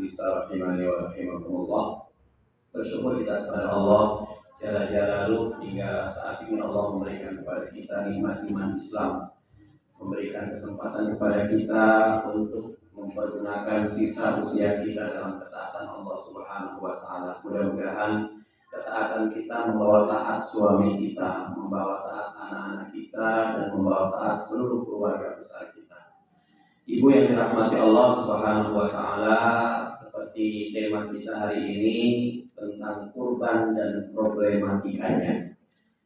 bisa rahimani wa rahimakumullah. Bersyukur kita kepada Allah Jalla Jalaluhu hingga saat ini Allah memberikan kepada kita nikmat iman Islam, memberikan kesempatan kepada kita untuk mempergunakan sisa usia kita dalam ketaatan Allah Subhanahu wa taala. Mudah-mudahan ketaatan kita membawa taat suami kita, membawa taat anak-anak kita, dan membawa taat seluruh keluarga besar kita. Ibu yang dirahmati Allah Subhanahu wa taala, seperti tema kita hari ini tentang kurban dan problematikanya.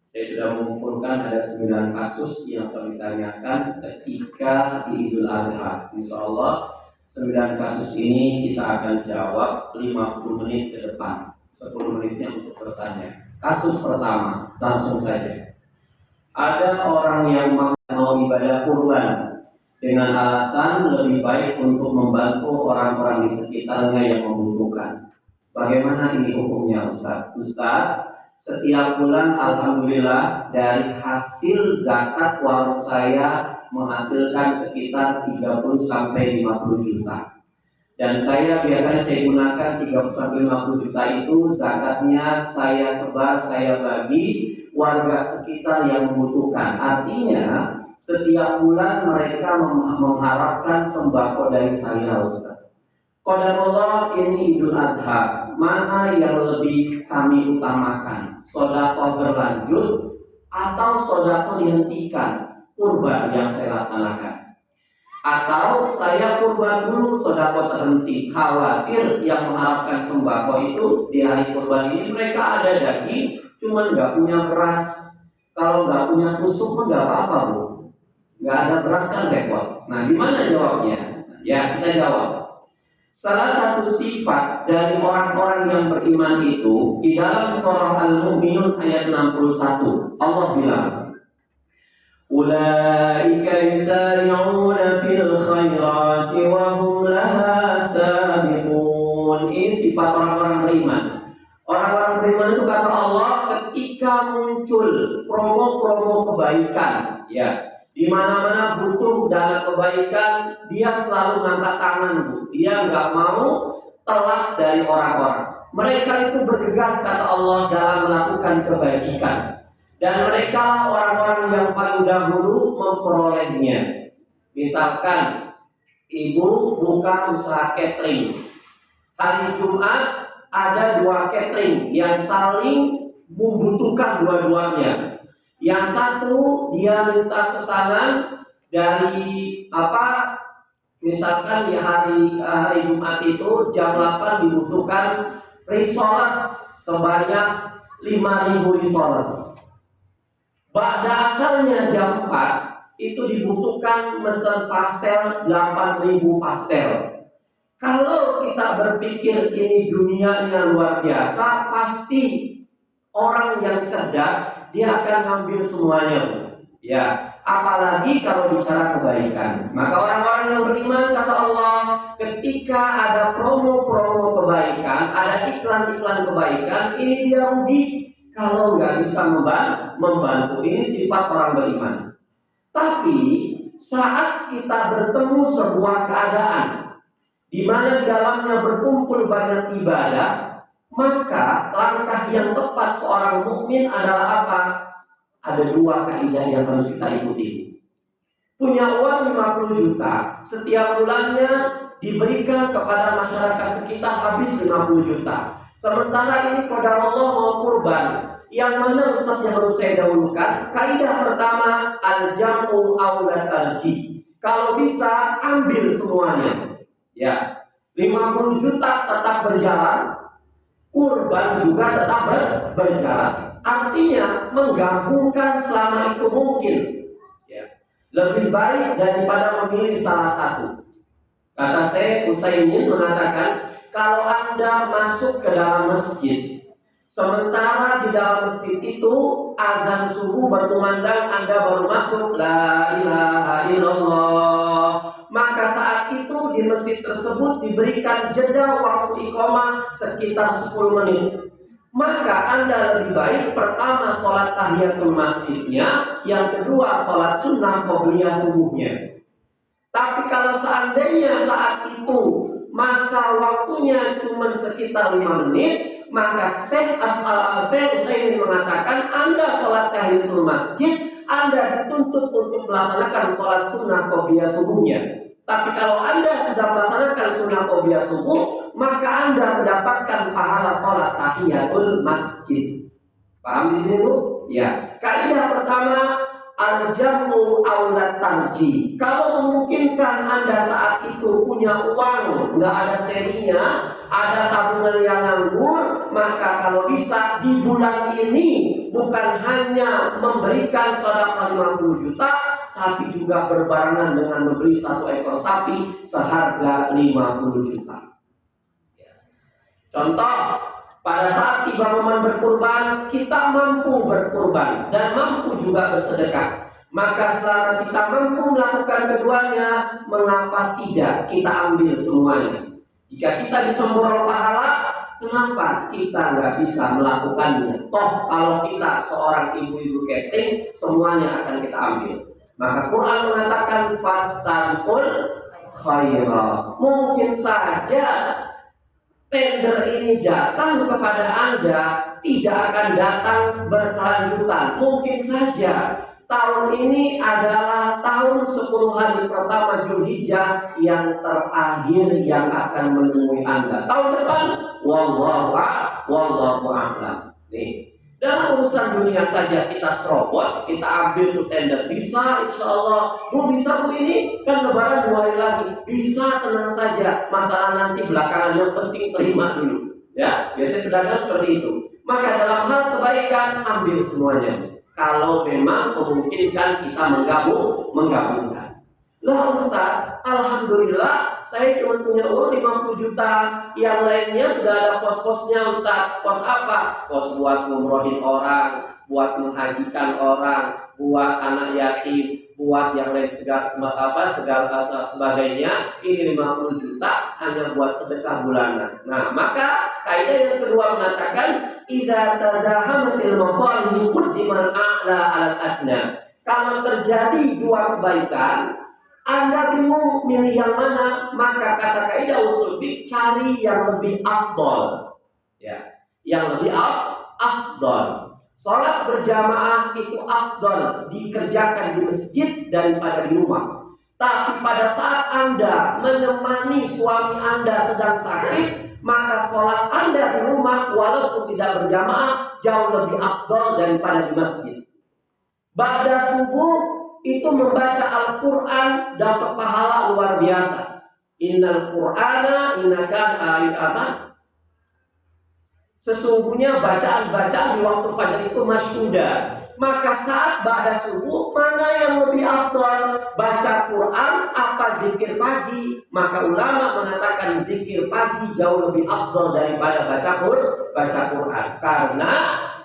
Saya sudah mengumpulkan ada 9 kasus yang saya ditanyakan ketika di Idul Adha. Insya Allah 9 kasus ini kita akan jawab 50 menit ke depan, 10 menitnya untuk bertanya. Kasus pertama, langsung saja. Ada orang yang mau ibadah kurban dengan alasan lebih baik untuk membantu orang-orang di sekitarnya yang membutuhkan. Bagaimana ini hukumnya, Ustaz? Ustaz, setiap bulan alhamdulillah dari hasil zakat warung saya menghasilkan sekitar 30 sampai 50 juta. Dan saya biasanya gunakan 30 sampai 50 juta itu zakatnya saya sebar, saya bagi warga sekitar yang membutuhkan. Artinya setiap bulan mereka mengharapkan sembako dari saya, Ustaz. Qadarullah, ini Idul Adha, mana yang lebih kami utamakan? Sedekah berlanjut atau sedekah dihentikan kurban yang saya laksanakan? Atau saya kurban dulu, sedekah terhenti? Khawatir yang mengharapkan sembako itu di hari kurban ini mereka ada daging, cuman nggak punya beras. Kalau nggak punya tusuk pun nggak apa-apa, Bu. Nggak ada beras kan repot. Nah, gimana jawabnya? Ya, kita jawab. Salah satu sifat dari orang-orang yang beriman itu di dalam surah Al-Mu'minun ayat 61, Allah bilang, "Ulaika yusari'una fil khairati wa hum laha sabiqun." Ini sifat orang-orang beriman. Orang-orang beriman itu kata Allah ketika muncul promo-promo kebaikan, ya, di mana-mana butuh dana kebaikan, dia selalu ngangkat tangan, Bu. Dia nggak mau telat dari orang-orang. Mereka itu bergegas kata Allah dalam melakukan kebajikan. Dan mereka orang-orang yang paling dahulu memperolehnya. Misalkan ibu buka usaha catering. Hari Jumat ada 2 catering yang saling membutuhkan dua-duanya. Yang satu dia minta pesanan dari misalkan di hari Jumat itu jam 8 dibutuhkan risoles sebanyak 5.000 risoles. Pada asalnya jam 4 itu dibutuhkan mesen pastel 8.000 pastel. Kalau kita berpikir ini dunianya luar biasa, pasti orang yang cerdas dia akan ngambil semuanya, ya. Apalagi kalau bicara kebaikan. Maka orang-orang yang beriman kata Allah, ketika ada promo-promo kebaikan, ada iklan-iklan kebaikan, ini dia rugi kalau nggak bisa membantu. Ini sifat orang beriman. Tapi saat kita bertemu sebuah keadaan di mana di dalamnya berkumpul banyak ibadah, maka langkah yang tepat seorang mukmin adalah apa? Ada 2 kaidah yang harus kita ikuti. Punya uang 50 juta, setiap bulannya diberikan kepada masyarakat sekitar habis 50 juta. Sementara ini qadarullah mau kurban. Yang mana Ustaz yang harus saya dahulukan? Kaidah pertama, al-jam'u aula tarjih. Kalau bisa ambil semuanya. Ya, 50 juta tetap berjalan, kurban juga tetap berjalan. Artinya menggabungkan selama itu mungkin, ya, lebih baik daripada memilih salah satu. Kata Syekh Utsaimin mengatakan, kalau Anda masuk ke dalam masjid, sementara di dalam masjid itu azan subuh berkumandang, Anda baru masuk la ilaha illallah, maka saat itu di masjid tersebut diberikan jeda waktu iqamah sekitar 10 menit. Maka Anda lebih baik pertama sholat tahiyatul masjidnya, yang kedua sholat sunnah qobliyah subuhnya. Tapi kalau seandainya saat itu masa waktunya cuma sekitar 5 menit, maka Syekh Utsaimin mengatakan Anda sholat tahiyatul masjid, Anda dituntut untuk melaksanakan sholat sunnah qobliyah subuhnya. Tapi kalau Anda sudah melaksanakan sunnah qobliyah subuh, maka Anda mendapatkan pahala sholat tahiyatul masjid. Paham di sini Bu? Ya. Kaidah pertama, al-jamu aulat tarji. Kalau memungkinkan Anda saat itu punya uang, nggak ada serinya, ada tabungan yang nganggur, maka kalau bisa di bulan ini bukan hanya memberikan sedekah 50 juta, tapi juga berbarengan dengan membeli 1 ekor sapi seharga 50 juta. Contoh, pada saat tiba momen berkurban, kita mampu berkurban dan mampu juga bersedekah. Maka selama kita mampu melakukan keduanya, mengapa tidak kita ambil semuanya? Jika kita bisa memperoleh pahala, kenapa kita nggak bisa melakukannya? Toh kalau kita seorang ibu-ibu catering, semuanya akan kita ambil. Maka Quran mengatakan fastabiqul khairat. Mungkin saja tender ini datang kepada Anda tidak akan datang berkelanjutan. Mungkin saja tahun ini adalah tahun 10 hari pertama Zulhijjah yang terakhir yang akan menemui Anda. Tahun depan, wallahu a'lam. Nih, dalam urusan dunia saja kita serobot, kita ambil tuh tender. Bisa, insya Allah. Bu, bisa Bu, ini kan lebaran 2 hari lagi. Bisa, tenang saja. Masalah nanti belakangan, yang penting terima dulu. Ya, biasanya pedagang seperti itu. Maka dalam hal kebaikan, ambil semuanya. Kalau memang memungkinkan kita menggabungkan. Lah Ustaz, alhamdulillah saya cuma punya uang 50 juta. Yang lainnya sudah ada pos-posnya Ustaz. Pos apa? Pos buat ngumrohin orang, buat menghajikan orang, buat anak yatim, buat yang lain segala sebagainya. Ini 50 juta hanya buat sedekah bulanan. Nah, maka kaidah yang kedua mengatakan idza tazahamatil masalih quddimal a'la 'alal adna. Kalau terjadi dua kebaikan, Anda bingung milih yang mana, maka kata kaidah usul fiqh cari yang lebih afdol. Ya, yang lebih afdol. Salat berjamaah itu afdol dikerjakan di masjid daripada di rumah. Tapi pada saat Anda menemani suami Anda sedang sakit, maka sholat Anda di rumah walaupun tidak berjamaah jauh lebih afdol daripada di masjid. Ba'da subuh itu membaca Al-Quran dapat pahala luar biasa. Innal Qur'ana sesungguhnya bacaan-bacaan di waktu fajar itu masyhuda. Maka saat ba'da subuh, mana yang lebih afdal? Baca Quran apa zikir pagi? Maka ulama mengatakan zikir pagi jauh lebih afdal daripada baca Quran. Karena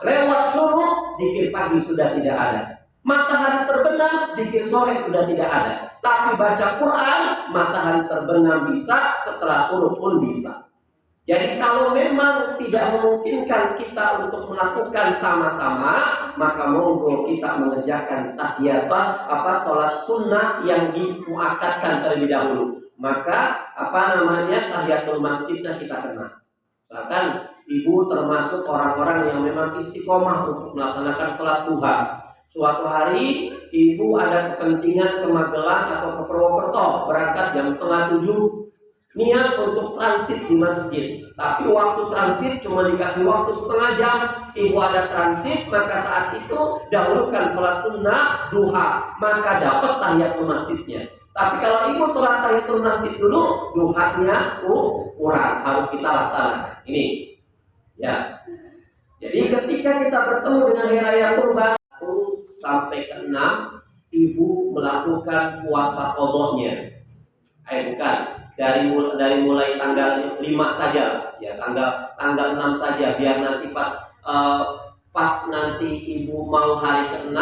lewat suruh, zikir pagi sudah tidak ada. Matahari terbenam, zikir sore sudah tidak ada. Tapi baca Quran, matahari terbenam bisa, setelah suruh pun bisa. Jadi kalau memang tidak memungkinkan kita untuk melakukan sama-sama, maka monggo kita mengerjakan sholat sunnah yang dimuakkadkan terlebih dahulu. Maka tahiyatul masjidnya kita kenal. Misalkan ibu termasuk orang-orang yang memang istiqomah untuk melaksanakan sholat duha. Suatu hari ibu ada kepentingan ke Magelang atau ke Purwokerto, berangkat jam 6:30. Niat untuk transit di masjid, tapi waktu transit cuma dikasih waktu setengah jam. Ibu ada transit, maka saat itu dahulukan sholat sunnah duha, maka dapat tahiyatul masjidnya. Tapi kalau ibu sholat tahiyatul masjid dulu, duhanya kurang, harus kita laksanakan. Ini, ya. Jadi ketika kita bertemu dengan hari raya Kurban 1 sampai ke 6, ibu melakukan puasa qadha-nya. Bukan. Dari mulai tanggal 5 saja, ya tanggal 6 saja, biar nanti pas nanti ibu mau hari ke-6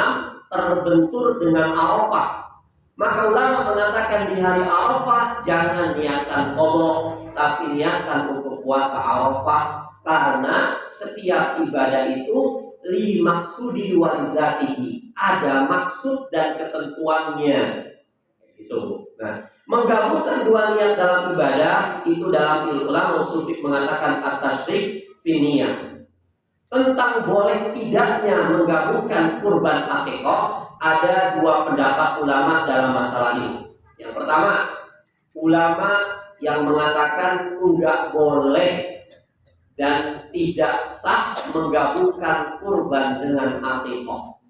terbentur dengan Arafah. Maka ulama mengatakan di hari Arafah jangan niatkan qadha, tapi niatkan untuk puasa Arafah, karena setiap ibadah itu li maksudi wa zatihi, ada maksud dan ketentuannya. Itu. Nah, Menggabungkan dua niat dalam ibadah itu dalam ilmu ulama usul fiqh mengatakan at-tasyrik fi niyah. Tentang boleh tidaknya menggabungkan kurban akikah ada dua pendapat ulama dalam masalah ini. Yang pertama, ulama yang mengatakan enggak boleh dan tidak sah menggabungkan kurban dengan akikah.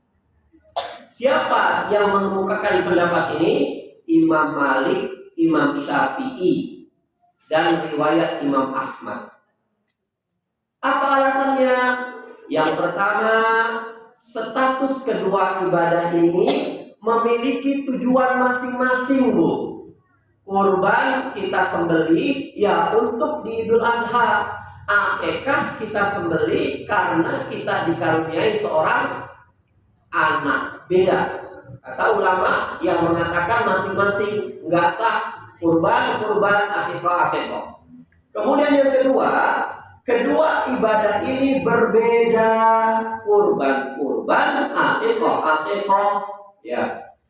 Siapa yang mengemukakan pendapat ini? Imam Malik, Imam Syafi'i, dan riwayat Imam Ahmad. Apa alasannya? Yang pertama, status kedua ibadah ini memiliki tujuan masing-masing, Bu. Kurban kita sembelih ya untuk di Idul Adha. Akikah kita sembelih karena kita dikaruniai seorang anak. Beda. Kata ulama yang mengatakan masing-masing nggak sah kurban, akikah. Kemudian yang kedua ibadah ini berbeda. Kurban, akikah, ya.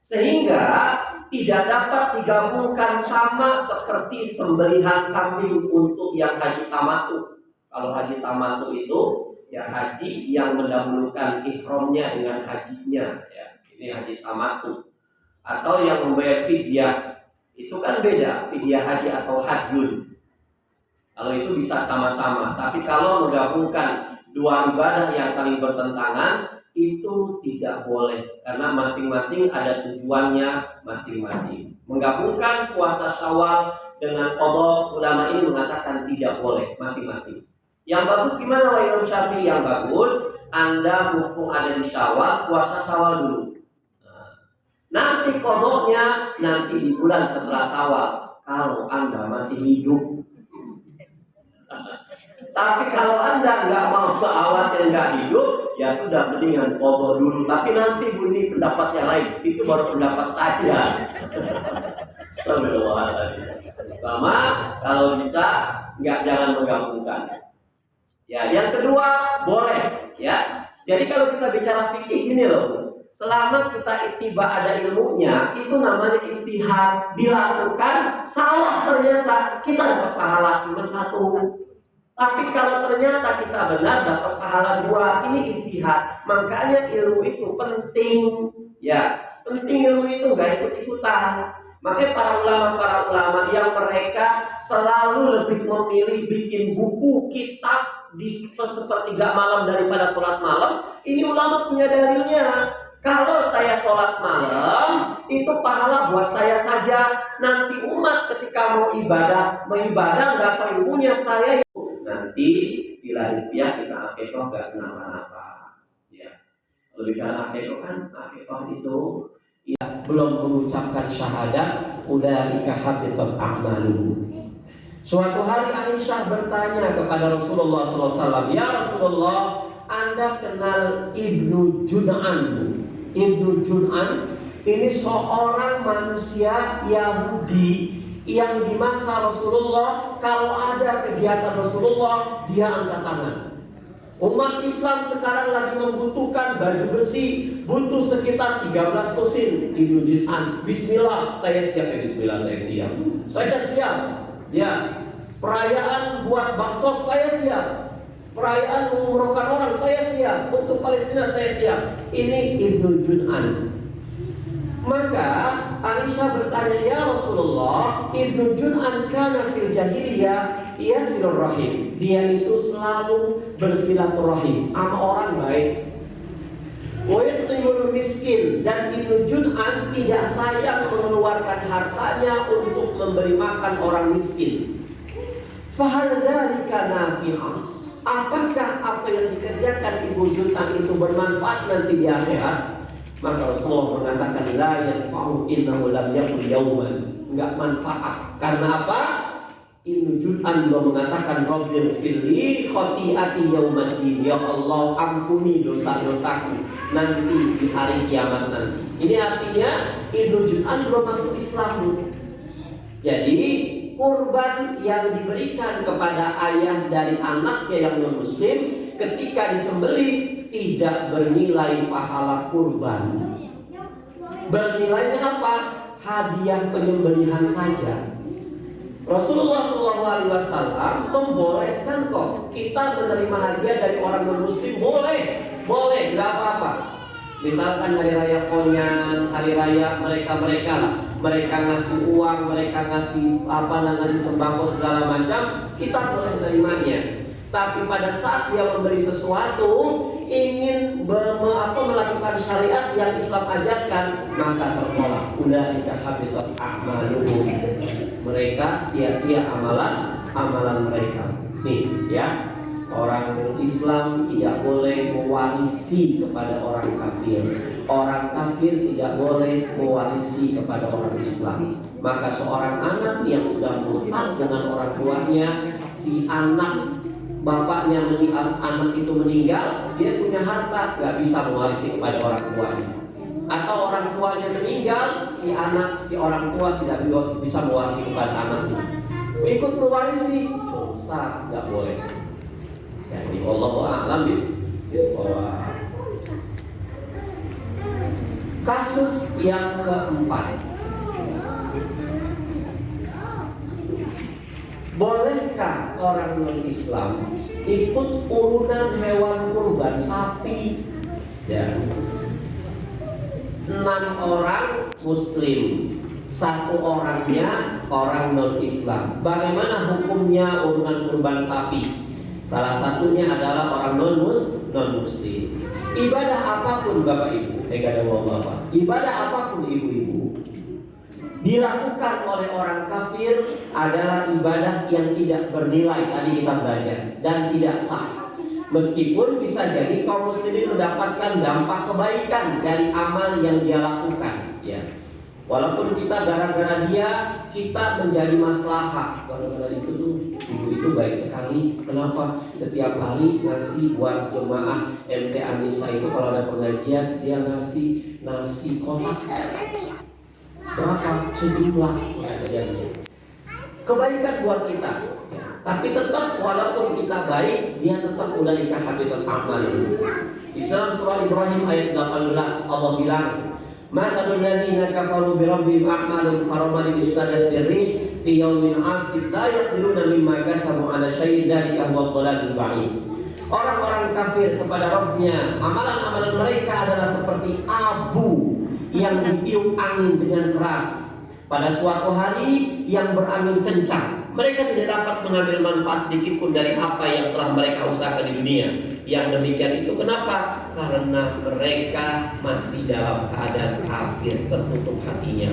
Sehingga tidak dapat digabungkan sama seperti sembelihan kambing untuk yang haji tamattu. Kalau haji tamattu itu ya haji yang mendahulukan ihramnya dengan hajinya, ya. Ini haji tamattu. Atau yang membayar fidyah, itu kan beda, fidyah haji atau hadyun. Kalau itu bisa sama-sama, tapi kalau menggabungkan dua ibadah yang saling bertentangan itu tidak boleh karena masing-masing ada tujuannya masing-masing. Menggabungkan puasa Syawal dengan qadha, ulama ini mengatakan tidak boleh masing-masing. Yang bagus gimana wahai Imam Syafi'i? Yang bagus, Anda mumpung ada di Syawal, puasa Syawal dulu. Nanti qadhanya nanti di bulan setelah Syawal kalau Anda masih hidup. Tapi kalau Anda nggak mau khawatir nggak hidup, ya sudah mendingan qadha dulu. Tapi nanti ini pendapat yang lain, itu baru pendapat saya. Sama kalau bisa jangan menggabungkan. Ya, yang kedua boleh, ya. Jadi kalau kita bicara fikih gini loh, selama kita ittiba ada ilmunya, itu namanya istihad. Dilakukan salah ternyata kita dapat pahala cuma satu. Tapi kalau ternyata kita benar dapat pahala dua, ini istihad. Makanya ilmu itu penting, ya. Penting ilmu itu nggak ikut-ikutan. Makanya para ulama yang mereka selalu lebih memilih bikin buku kitab di sepertiga malam daripada sholat malam. Ini ulama punya dalilnya. Kalau saya sholat malam itu pahala buat saya saja. Nanti umat ketika mau ibadah nggak tahu ilmunya saya. Nanti bila rupiah kita akikah nggak kenapa-napa. Ya. Kalau bicara akikah kan akikah itu ya, belum mengucapkan syahadat, ulaika habitat a'maluhum. Suatu hari Aisyah bertanya kepada Rasulullah SAW, ya Rasulullah, Anda kenal Ibnu Jun'an? Ibnu Jun'an ini seorang manusia Yahudi yang di masa Rasulullah kalau ada kegiatan Rasulullah dia angkat tangan. Umat Islam sekarang lagi membutuhkan baju besi, butuh sekitar 13 lusin. Ibnu Jun'an, bismillah, saya siap ya, bismillah saya siap. Saya siap. Ya, perayaan buat bakso saya siap. Perayaan mengumrohkan orang saya siap. Untuk Palestina saya siap. Ini Ibnu Jun'an. Maka Aisyah bertanya, ya Rasulullah, Ibnu Jun'an kana fil jahiliyah yasilur rahim. Dia itu selalu bersilaturahim sama orang baik. Wa yut'imul miskin, dan Ibnu Jun'an tidak sayang mengeluarkan hartanya untuk memberi makan orang miskin. Fahal dzalika nafi'an? Apakah apa yang dikerjakan Ibnu Jun'an itu bermanfaat nanti di akhirat? Maka Rasulullah mengatakan la yanfa'u innahu lam yakun yauman. Enggak manfaat. Karena apa? Ibnu Jun'an belum mengatakan Rabbil firli khati'ati yaumaddin. Ya Allah, ampuni dosa-dosaku nanti di hari kiamat nanti. Ini artinya Ibnu Jun'an belum masuk Islam. Jadi kurban yang diberikan kepada ayah dari anaknya yang non muslim ketika disembelih tidak bernilai pahala kurban. Bernilainya apa? Hadiah penyembelihan saja. Rasulullah SAW membolehkan kok kita menerima hadiah dari orang non-muslim, boleh, nggak apa-apa. Misalkan hari raya Konyan, hari raya mereka ngasih uang, mereka ngasih sembako segala macam, kita boleh menerimanya. Tapi pada saat dia memberi sesuatu, ingin melakukan syariat yang Islam ajarkan, maka tertolak. Ulaika habitat a'maluhum. Mereka sia-sia amalan mereka. Nih ya, orang Islam tidak boleh mewarisi kepada orang kafir. Orang kafir tidak boleh mewarisi kepada orang Islam. Maka seorang anak yang sudah murtad dengan orang tuanya, si anak bapaknya anak itu meninggal, dia punya harta, nggak bisa mewarisi kepada orang tuanya. Atau orang tuanya meninggal, si orang tua tidak bisa mewarisi kepada anaknya. Ikut mewarisi, dosa, nggak boleh. Jadi Allahu a'lam bishawab. Kasus yang keempat, bolehkah orang non-Islam ikut urunan hewan kurban sapi? Ya. 6 orang Muslim, 1 orangnya orang non-Islam. Bagaimana hukumnya urunan kurban sapi? Salah satunya adalah orang non-Muslim. Ibadah apapun Bapak Ibu, ibadah apapun ibu-ibu, dilakukan oleh orang kafir adalah ibadah yang tidak bernilai, tadi kita belajar, dan tidak sah. Meskipun bisa jadi kaum muslimin mendapatkan dampak kebaikan dari amal yang dia lakukan, ya. Walaupun kita gara-gara dia kita menjadi maslahat. Gara-gara itu tuh ibu itu baik sekali. Kenapa? Setiap hari ngasih buat jemaah MT Anissa itu kalau ada pengajian, dia ngasih nasi kotak. Berapa? Sejumlah kebaikan buat kita. Tapi tetap walaupun kita baik, dia tetap ulaika habitat amal. Islam surah Ibrahim ayat 18 Allah bilang, "Mathalul ladzina kafaru bi rabbihim a'malun karamadin istadat birrih fi yawmin 'asif la yaqdiruna mimma kasabu 'ala syai'in dzalika huwa dhalalul ba'id." Orang-orang kafir kepada Rabbnya, amalan-amalan mereka adalah seperti abu yang ditiup angin dengan keras pada suatu hari yang berangin kencang. Mereka tidak dapat mengambil manfaat sedikit pun dari apa yang telah mereka usahakan di dunia. Yang demikian itu kenapa? Karena mereka masih dalam keadaan kafir, tertutup hatinya.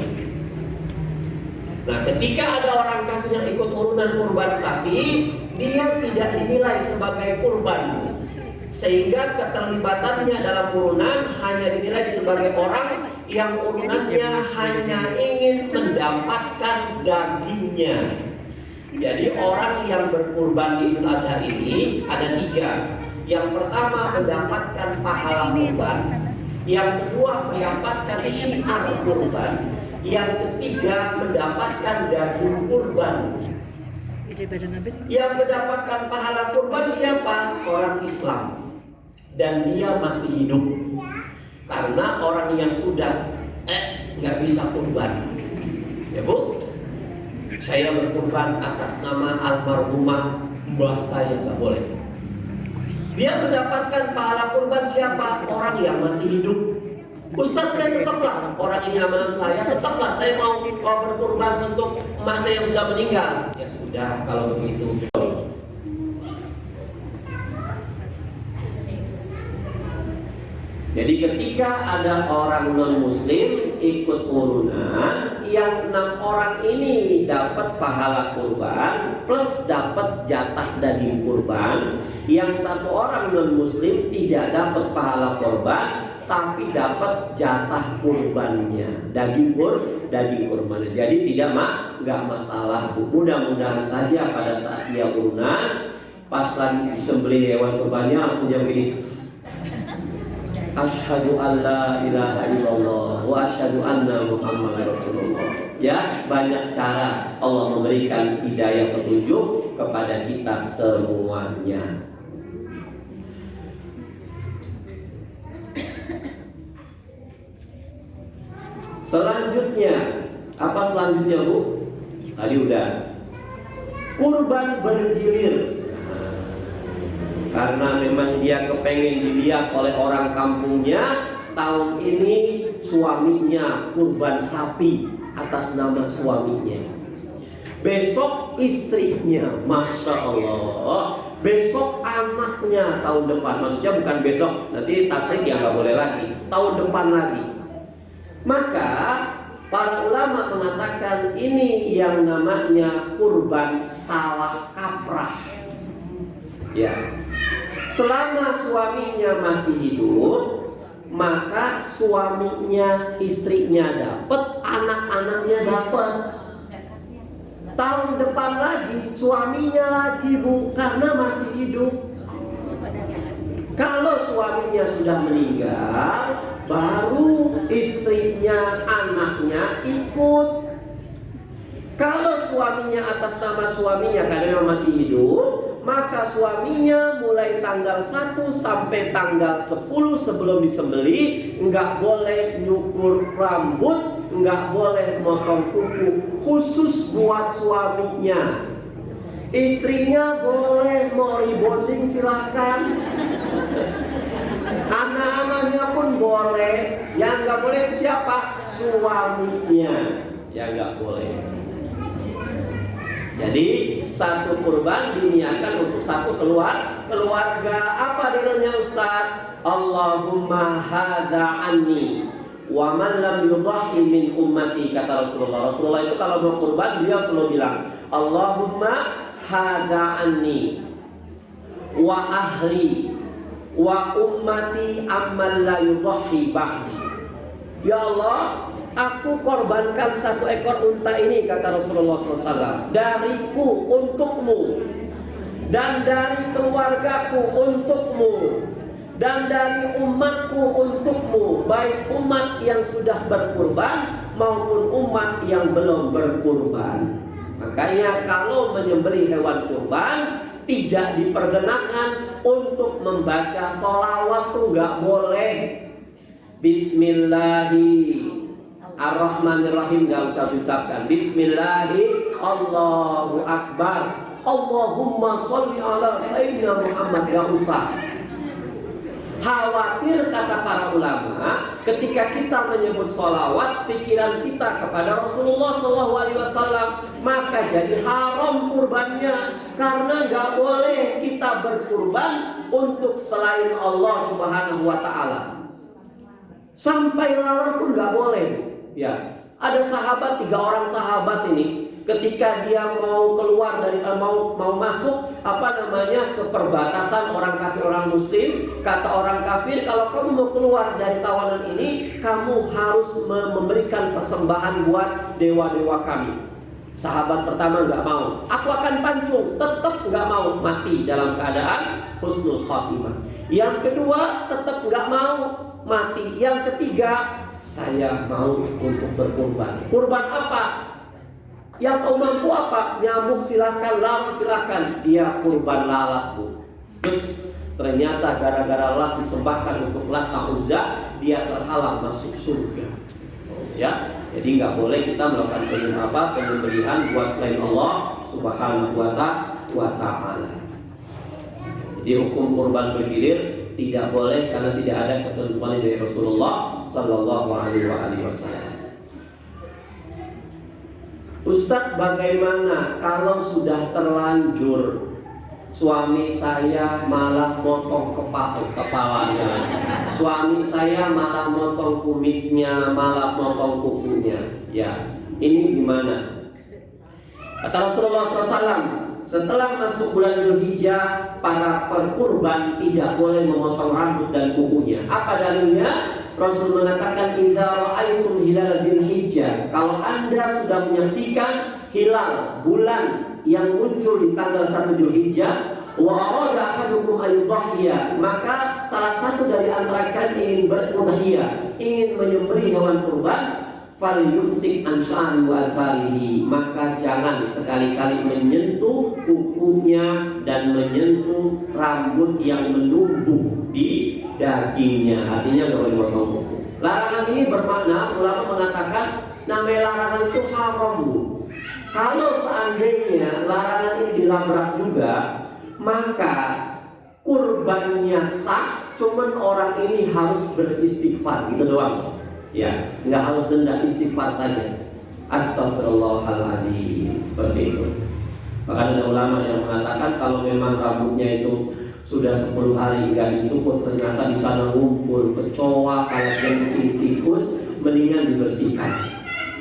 Nah, ketika ada orang kafir yang ikut urunan kurban sapi, dia tidak dinilai sebagai kurban, sehingga keterlibatannya dalam urunan hanya dinilai sebagai orang yang urunannya hanya ingin mendapatkan dagingnya. Jadi orang yang berkurban di Idul Adha ini ada 3. Yang pertama mendapatkan pahala kurban, yang kedua mendapatkan syiar kurban, yang ketiga mendapatkan daging kurban. Yang mendapatkan pahala kurban siapa? Orang Islam, dan dia masih hidup. Karena orang yang sudah nggak bisa kurban, ya Bu, saya berkurban atas nama almarhumah mbah saya, nggak boleh. Dia mendapatkan pahala kurban siapa? Orang yang masih hidup. Ustaz, saya tetaplah, orang ini amalan saya, tetaplah saya mau berkurban untuk emak saya yang sudah meninggal. Ya sudah, kalau begitu. Jadi ketika ada orang non-muslim ikut urunan, yang 6 orang ini dapat pahala kurban plus dapat jatah daging kurban, yang 1 orang non-muslim tidak dapat pahala kurban tapi dapat jatah kurbannya, daging kurban. Jadi nggak masalah. Mudah-mudahan saja pada saat dia urunan, pas lagi disembelih hewan kurbannya langsung dia begini, asyhadu an la ilaha illallah wa asyhadu anna Muhammadar Rasulullah. Ya, banyak cara Allah memberikan hidayah petunjuk kepada kita semuanya. Selanjutnya, apa selanjutnya Bu? Tadi udah. Kurban bergilir. Karena memang dia kepengen dilihat oleh orang kampungnya. Tahun ini suaminya kurban sapi atas nama suaminya. Besok istrinya, Masya Allah. Besok anaknya tahun depan. Maksudnya bukan besok, nanti tasik ya nggak boleh lagi. Tahun depan lagi. Maka para ulama mengatakan ini yang namanya kurban salah kaprah. Ya. Selama suaminya masih hidup, maka suaminya, istrinya dapat, anak-anaknya dapat. Tahun depan lagi suaminya lagi Bu, karena masih hidup. Kalau suaminya sudah meninggal, baru istrinya, anaknya ikut. Kalau suaminya atas nama suaminya karena masih hidup, maka suaminya mulai tanggal 1 sampai tanggal 10 sebelum disembelih nggak boleh nyukur rambut, nggak boleh motong kuku, khusus buat suaminya. Istrinya boleh mau rebonding silakan. Anak-anaknya pun boleh. Yang nggak boleh siapa? Suaminya. Yang nggak boleh. Jadi satu kurban diniatkan untuk satu keluarga. Apa dalilnya Ustaz? Allahumma hadza anni wa man lam yudhahi min ummati, kata Rasulullah. Rasulullah itu kalau mau kurban beliau selalu bilang Allahumma hadza anni wa ahli wa ummati amman la yudhahi ba'di. Ya Allah, aku korbankan satu ekor unta ini, kata Rasulullah SAW, dariku untukmu, dan dari keluargaku untukmu, dan dari umatku untukmu, baik umat yang sudah berkurban maupun umat yang belum berkurban. Makanya kalau menyembelih hewan kurban tidak diperkenankan untuk membaca sholawat, tuh nggak boleh. Bismillahirrahmanirrahim nggak ucapkan. Bismillahi Allahu Akbar. Allahumma sholli ala sayyidina Muhammad, nggak usah. Khawatir, kata para ulama, ketika kita menyebut sholawat, pikiran kita kepada Rasulullah SAW, maka jadi haram kurbannya. Karena nggak boleh kita berkurban untuk selain Allah Subhanahu Wa Taala. Sampai laler pun nggak boleh. Ya, ada sahabat, 3 orang sahabat ini, ketika dia mau keluar dari mau masuk ke perbatasan orang kafir orang muslim, kata orang kafir, kalau kamu mau keluar dari tawanan ini, kamu harus memberikan persembahan buat dewa-dewa kami. Sahabat pertama nggak mau, aku akan pancung, tetap nggak mau, mati dalam keadaan husnul khatimah. Yang kedua tetap nggak mau, mati. Yang ketiga, saya mau untuk berkurban. Kurban apa? Yang kau mampu apa? Nyamuk silahkan, lalat silahkan. Dia kurban lalat Bu. Terus ternyata gara-gara lalat disembahkan untuk Lat Uzza, dia terhalang masuk surga. Ya, jadi nggak boleh kita melakukan penyembelihan buat selain Allah Subhanahu wa Ta'ala. Jadi hukum kurban bergilir tidak boleh karena tidak ada ketentuan dari Rasulullah Sallallahu Alaihi Wasallam. Ustadz, bagaimana kalau sudah terlanjur suami saya malah motong kepalanya, suami saya malah motong kumisnya, malah motong kukunya? Ya, ini gimana? Kata Rasulullah SAW, setelah masuk bulan Dzulhijjah, para perkurban tidak boleh memotong rambut dan kukunya. Apa dalilnya? Rasul mengatakan, idza ra'aitum hilal Dzulhijjah, kalau Anda sudah menyaksikan hilal bulan yang muncul di tanggal 1 Dzulhijjah, wa arada ahadukum ayyudhhiya, maka salah satu dari antara kalian ingin berudhiyah, ingin menyembelih hewan kurban, falyumsik an sya'ri wa alfarihi, maka jangan sekali-kali menyentuh kukunya dan menyentuh rambut yang menumbuh di dagingnya. Artinya nggak boleh potong kuku. Larangan ini bermakna, ulama mengatakan namanya larangan itu haram, Bu. Kalau seandainya larangan ini dilabrak juga, maka kurbannya sah, cuman orang ini harus beristighfar, gitu doang. Ya, nggak harus denda, istighfar saja. Astagfirullahaladzim, seperti itu. Maka ada ulama yang mengatakan kalau memang rambutnya itu sudah 10 hari nggak dicukur, ternyata di sana ngumpul kecoa, kayak jengking, tikus, mendingan dibersihkan.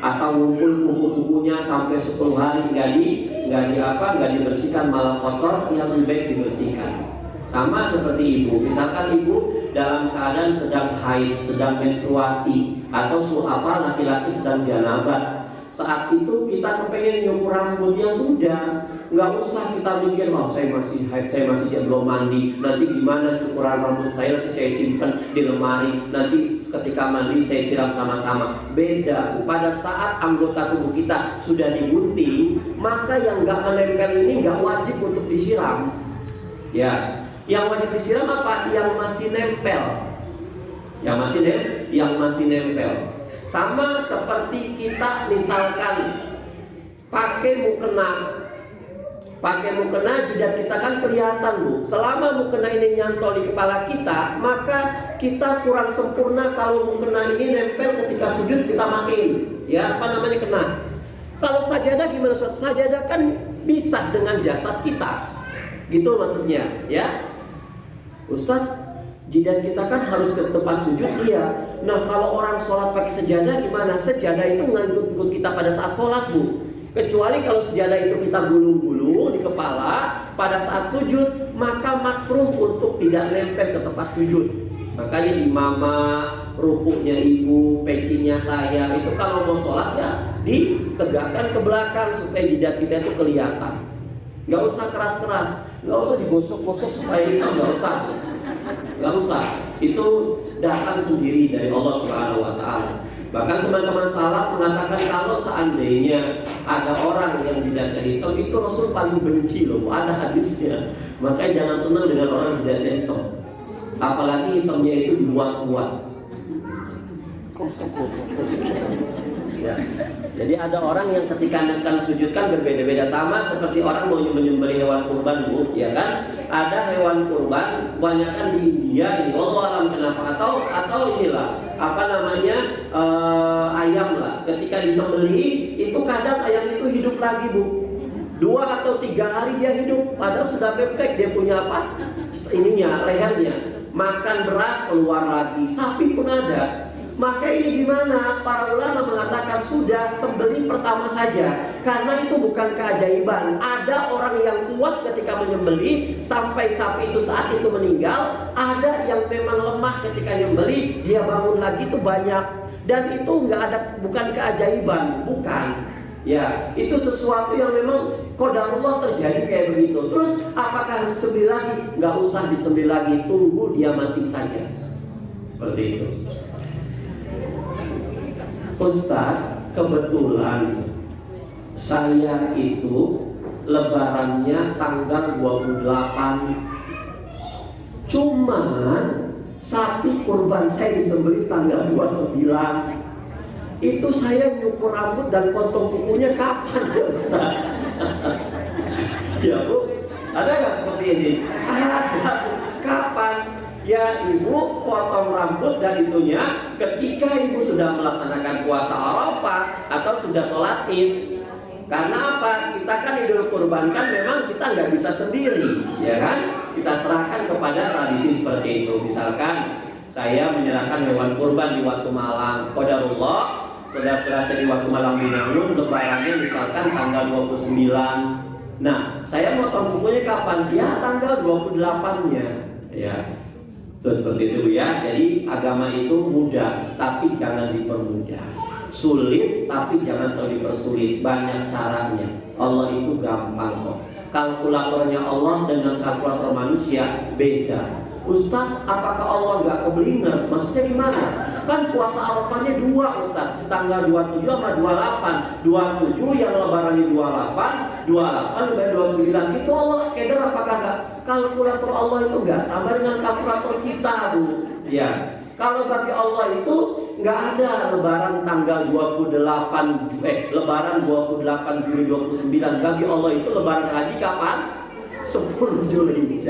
Atau ngumpul kuku-kukunya sampai 10 hari nggak dibersihkan, malah kotor, yang lebih baik dibersihkan. Sama seperti ibu, misalkan ibu dalam keadaan sedang haid, sedang menstruasi, atau laki-laki sedang janabat. Saat itu kita kepengen nyukur rambut, ya sudah, nggak usah kita mikir, saya masih haid, saya masih belum mandi, nanti gimana cukuran rambut saya, nanti saya simpan di lemari, nanti ketika mandi saya siram sama-sama. Beda, pada saat anggota tubuh kita sudah digunting, maka yang nggak menempel ini nggak wajib untuk disiram. Ya, yang wajib disiram apa? Yang masih nempel. Yang masih nempel. Sama seperti kita misalkan pakai mukena, jidat kita kan kelihatan, Bu. Selama mukena ini nyantol di kepala kita, maka kita kurang sempurna kalau mukena ini nempel ketika sujud kita makin. Ya, kena. Kalau sajadah gimana? Sajadah kan bisa dengan jasad kita. Gitu maksudnya, ya. Ustadz, jidat kita kan harus ke tempat sujud, iya. Nah, kalau orang sholat pakai sejadah gimana? Sejadah itu ngikut kita pada saat sholat, Bu. Kecuali kalau sejadah itu kita gulung-gulung di kepala pada saat sujud, maka makruh untuk tidak nempel ke tempat sujud. Makanya di mama, rukuknya ibu, pecinya saya, itu kalau mau sholat ya ditegakkan ke belakang supaya jidat kita itu kelihatan. Gak usah keras-keras, gak usah digosok-gosok supaya itu, gak usah. Itu datang sendiri dari Allah Subhanahu wa Ta'ala. Bahkan teman-teman salaf mengatakan kalau seandainya ada orang yang jidatnya hitam, itu Rasul paling benci loh, ada hadisnya. Makanya jangan senang dengan orang jidatnya hitam, apalagi hitamnya itu dibuat-buat. Ya. Jadi ada orang yang ketika akan sujudkan berbeda-beda, sama seperti orang mau menyembelih hewan kurban, Bu, ya kan? Ada hewan kurban banyakkan di India ini, wallahu alam kenapa, atau inilah ayam lah. Ketika disembelih itu kadang ayam itu hidup lagi, Bu. 2 atau 3 hari dia hidup, padahal sudah pepek, dia punya lehernya. Makan beras keluar lagi, sapi pun ada. Maka ini gimana? Para ulama mengatakan sudah sembelih pertama saja, karena itu bukan keajaiban. Ada orang yang kuat ketika menyembelih sampai sapi itu saat itu meninggal. Ada yang memang lemah ketika menyembelih, dia bangun lagi itu banyak. Dan itu bukan keajaiban, bukan. Ya, itu sesuatu yang memang qadarullah terjadi kayak begitu. Terus apakah harus sembelih lagi? Nggak usah disembelih lagi, tunggu dia mati saja. Seperti itu. Ustadz, kebetulan saya itu lebarannya tanggal 28. Cuman sapi kurban saya disembelih tanggal 29. Itu saya nyukur rambut dan potong kukunya kapan ya Ustadz? Ya Bu, ada nggak seperti ini? Ada. Kapan? Ya ibu potong rambut dan itunya ketika ibu sudah melaksanakan puasa Arafah atau sudah sholat Id. Karena apa? Kita kan Idul Kurban kan memang kita nggak bisa sendiri, ya kan? Kita serahkan kepada tradisi seperti itu. Misalkan saya menyerahkan hewan kurban di waktu malam, qadarullah, saudara-saudara saya di waktu malam binangun, lebarannya misalkan tanggal 29. Nah, saya potong kukunya kapan? Ya tanggal 28-nya, ya. So, seperti itu ya. Jadi agama itu mudah, tapi jangan dipermudah. Sulit, tapi jangan dipersulit. Banyak caranya. Allah itu gampang kok. Kalkulatornya Allah dengan kalkulator manusia beda. Ustadz, apakah Allah nggak keblinger? Maksudnya gimana? Kan puasa Arafahnya 2 Ustadz, tanggal 27 sama 28. 27 yang lebarannya 28 dan 29. Itu Allah keder apakah enggak? Kalkulator Allah itu enggak sama dengan kalkulator kita, Bu. Ya. Kalau bagi Allah itu nggak ada lebaran tanggal 28 Juli 29. Bagi Allah itu lebaran haji kapan? 10 Juli.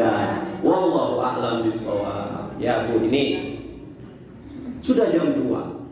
Wallahu a'lam bishawab. Ya Bu, ini sudah jam 2.